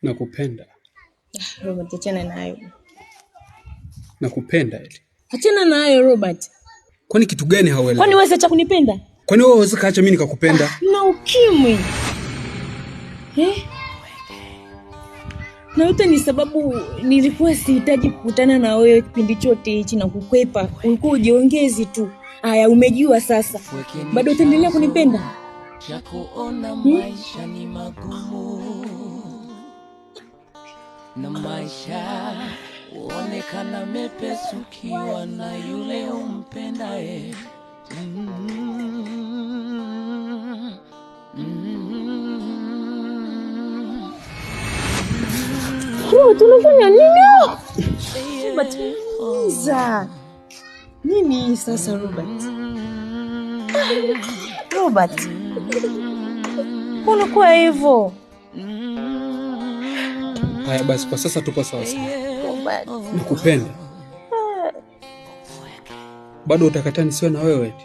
Nakupenda. Robert, achana nayo. Nakupenda eti. Achana nayo Robert. Kwani kitu gani hauelewi? Kwani wewe acha kunipenda? Kwani wewe unaweza kaacha mimi nikakupenda? Na ukimwi. Na yote ni sababu nilikuwa sihitaji kukutana na wewe kipindi chote hichi na kukwepa. Ulikuwa ujiongezi tu. Haya umejua sasa. Bado utaendelea kunipenda? Kuona maisha ni magumu. Na maisha huonekana mepesi ukiwa na yule umpendaye. Tunafanya nini? Batiza. Nini sasa Robert? Robert. Unakuwa hivyo. Haya basi kwa sasa tupo sawa sawa. Robert. Nakupenda. Bado utakataa nisiwe na wewe eti?